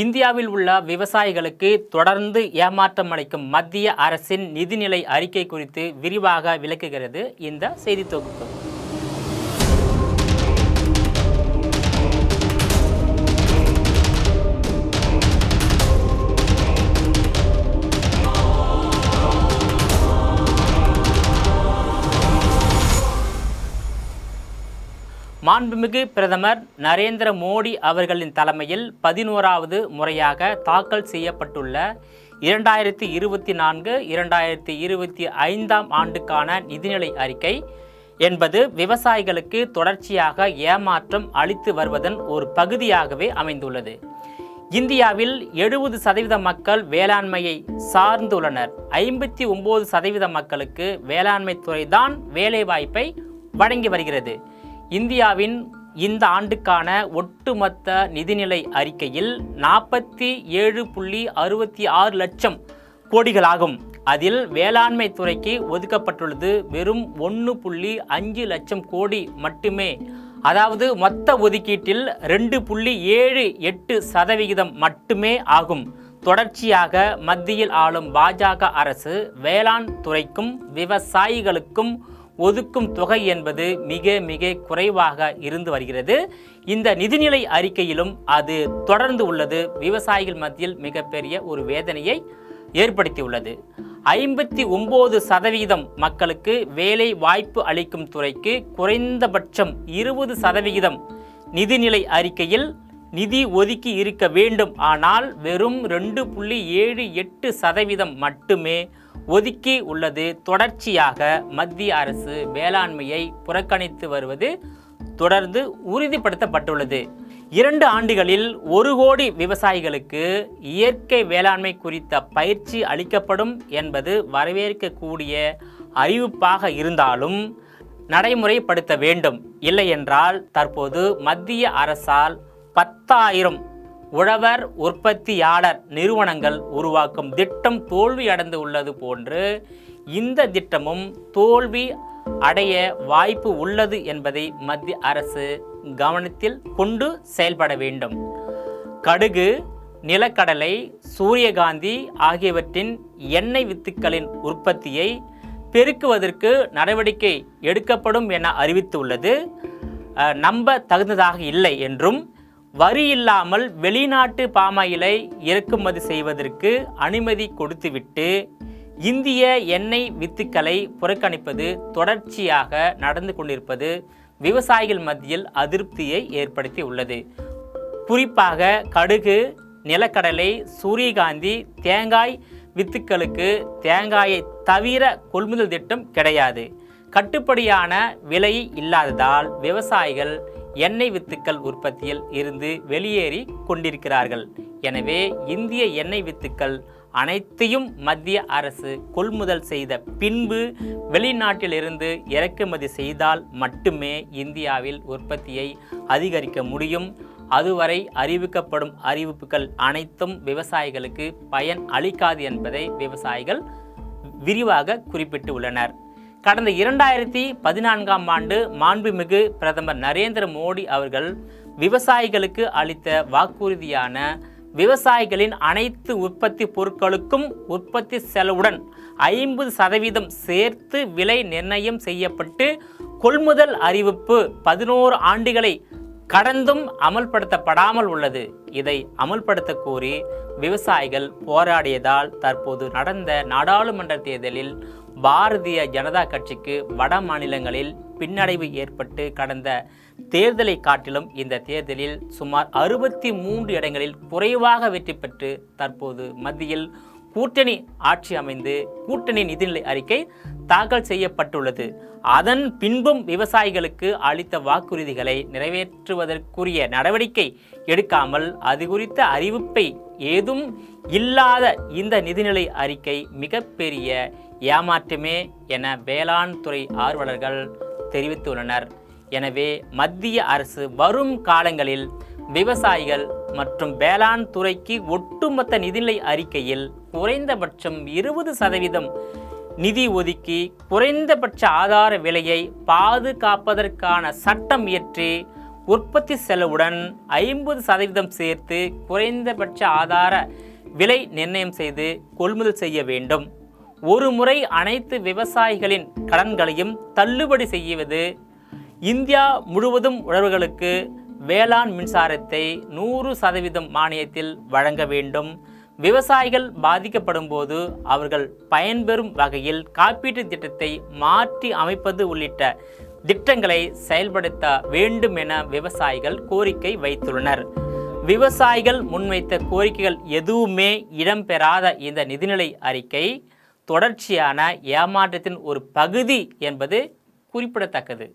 இந்தியாவில் உள்ள விவசாயிகளுக்கு தொடர்ந்து ஏமாற்றம் அளிக்கும் மத்திய அரசின் நிதிநிலை அறிக்கை குறித்து விரிவாக விளக்குகிறது இந்த செய்தி தொகுப்பு. மாண்புமிகு பிரதமர் நரேந்திர மோடி அவர்களின் தலைமையில் 11வது முறையாக தாக்கல் செய்யப்பட்டுள்ள 2024-2025 ஆண்டுக்கான நிதிநிலை அறிக்கை என்பது விவசாயிகளுக்கு தொடர்ச்சியாக ஏமாற்றம் அளித்து வருவதன் ஒரு பகுதியாகவே அமைந்துள்ளது. இந்தியாவில் 70% மக்கள் வேளாண்மையை சார்ந்துள்ளனர். 59% மக்களுக்கு வேளாண்மை துறைதான் வேலைவாய்ப்பை வழங்கி வருகிறது. இந்தியாவின் இந்த ஆண்டுக்கான ஒட்டுமொத்த நிதிநிலை அறிக்கையில் 47.66 லட்சம் கோடிகளாகும். அதில் வேளாண்மை துறைக்கு ஒதுக்கப்பட்டுள்ளது வெறும் 1.5 லட்சம் கோடி மட்டுமே. அதாவது மொத்த ஒதுக்கீட்டில் 2.78% மட்டுமே ஆகும். தொடர்ச்சியாக மத்தியில் ஆளும் பாஜக அரசு வேளாண் துறைக்கும் விவசாயிகளுக்கும் ஒதுக்கும் தொகை என்பது மிக மிக குறைவாக இருந்து வருகிறது. இந்த நிதிநிலை அறிக்கையிலும் அது தொடர்ந்து உள்ளது விவசாயிகள் மத்தியில் மிகப்பெரிய ஒரு வேதனையை ஏற்படுத்தியுள்ளது. 59% மக்களுக்கு வேலை வாய்ப்பு அளிக்கும் துறைக்கு குறைந்தபட்சம் 20% நிதிநிலை அறிக்கையில் நிதி ஒதுக்கி இருக்க வேண்டும். ஆனால் வெறும் 2.78% மட்டுமே ஒதுக்கி உள்ளது. தொடர்ச்சியாக மத்திய அரசு வேளாண்மையை புறக்கணித்து வருவது தொடர்ந்து உறுதிப்படுத்தப்பட்டுள்ளது. 2 ஆண்டுகளில் 1 கோடி விவசாயிகளுக்கு இயற்கை வேளாண்மை குறித்த பயிற்சி அளிக்கப்படும் என்பது வரவேற்கக்கூடிய அறிவிப்பாக இருந்தாலும் நடைமுறைப்படுத்த வேண்டும். இல்லையென்றால் தற்போது மத்திய அரசால் 10,000 உழவர் உற்பத்தியாளர் நிறுவனங்கள் உருவாக்கும் திட்டம் தோல்வி அடைந்து உள்ளது போன்று இந்த திட்டமும் தோல்வி அடைய வாய்ப்பு உள்ளது என்பதை மத்திய அரசு கவனத்தில் கொண்டு செயல்பட வேண்டும். கடுகு, நிலக்கடலை, சூரியகாந்தி ஆகியவற்றின் எண்ணெய் வித்துக்களின் உற்பத்தியை பெருக்குவதற்கு நடவடிக்கை எடுக்கப்படும் என அறிவித்துள்ளது. நம்ப தகுந்ததாக இல்லை என்றும் வரி இல்லாமல் வெளிநாட்டு பாமாயிலை இறக்குமதி செய்வதற்கு அனுமதி கொடுத்துவிட்டு இந்திய எண்ணெய் வித்துக்களை புறக்கணிப்பது தொடர்ச்சியாக நடந்து கொண்டிருப்பது விவசாயிகள் மத்தியில் அதிருப்தியை ஏற்படுத்தி உள்ளது. குறிப்பாக கடுகு, நிலக்கடலை, சூரியகாந்தி, தேங்காய் வித்துக்களுக்கு தேங்காயை தவிர கொள்முதல் திட்டம் கிடையாது. கட்டுப்படியான விலை இல்லாததால் விவசாயிகள் எண்ணெய் வித்துக்கள் உற்பத்தியில் இருந்து வெளியேறி கொண்டிருக்கிறார்கள். எனவே இந்திய எண்ணெய் வித்துக்கள் அனைத்தையும் மத்திய அரசு கொள்முதல் செய்த பின்பு வெளிநாட்டிலிருந்து இறக்குமதி செய்தால் மட்டுமே இந்தியாவில் உற்பத்தியை அதிகரிக்க முடியும். அதுவரை அறிவிக்கப்படும் அறிவிப்புகள் அனைத்தும் விவசாயிகளுக்கு பயன் அளிக்காது என்பதை விவசாயிகள் விரிவாக குறிப்பிட்டு உள்ளனர். கடந்த 2014ஆம் ஆண்டு மாண்புமிகு பிரதமர் நரேந்திர மோடி அவர்கள் விவசாயிகளுக்கு அளித்த வாக்குறுதியான விவசாயிகளின் அனைத்து உற்பத்தி பொருட்களுக்கும் உற்பத்தி செலவுடன் 50% சேர்த்து விலை நிர்ணயம் செய்யப்பட்டு கொள்முதல் அறிவிப்பு 11 ஆண்டுகளை கடந்தும் அமல்படுத்தப்படாமல் உள்ளது. இதை அமல்படுத்த கோரி விவசாயிகள் போராடியதால் தற்போது நடந்த நாடாளுமன்ற தேர்தலில் பாரதிய ஜனதா கட்சிக்கு வட மாநிலங்களில் பின்னடைவு ஏற்பட்டு கடந்த தேர்தலை காட்டிலும் இந்த தேர்தலில் சுமார் 63 இடங்களில் குறைவாக வெற்றி பெற்று தற்போது மத்தியில் கூட்டணி ஆட்சி அமைந்து கூட்டணி நிதிநிலை அறிக்கை தாக்கல் செய்யப்பட்டுள்ளது. அதன் பின்பும் விவசாயிகளுக்கு அளித்த வாக்குறுதிகளை நிறைவேற்றுவதற்குரிய நடவடிக்கை எடுக்காமல் அது குறித்த அறிவிப்பை ஏதும் இல்லாத இந்த நிதிநிலை அறிக்கை மிகப்பெரிய ஏமாற்றமே என வேளாண் துறை ஆர்வலர்கள் தெரிவித்துள்ளனர். எனவே மத்திய அரசு வரும் காலங்களில் விவசாயிகள் மற்றும் வேளாண் துறைக்கு ஒட்டுமொத்த நிதிநிலை அறிக்கையில் குறைந்தபட்சம் 20% நிதி ஒதுக்கி குறைந்தபட்ச ஆதார விலையை பாதுகாப்பதற்கான சட்டம் இயற்றி உற்பத்தி செலவுடன் 50% சேர்த்து குறைந்தபட்ச ஆதார விலை நிர்ணயம் செய்து கொள்முதல் செய்ய வேண்டும். ஒரு முறை அனைத்து விவசாயிகளின் கடன்களையும் தள்ளுபடி செய்வது. இந்தியா முழுவதும் உழவர்களுக்கு வேளாண் மின்சாரத்தை 100% மானியத்தில் வழங்க வேண்டும். விவசாயிகள் பாதிக்கப்படும் போது அவர்கள் பயன்பெறும் வகையில் காப்பீட்டு திட்டத்தை மாற்றி அமைப்பது உள்ளிட்ட திட்டங்களை செயல்படுத்த வேண்டும் என விவசாயிகள் கோரிக்கை வைத்துள்ளனர். விவசாயிகள் முன்வைத்த கோரிக்கைகள் எதுவுமே இடம்பெறாத இந்த நிதிநிலை அறிக்கை தொடர்ச்சியான ஏமாற்றத்தின் ஒரு பகுதி என்பது குறிப்பிடத்தக்கது.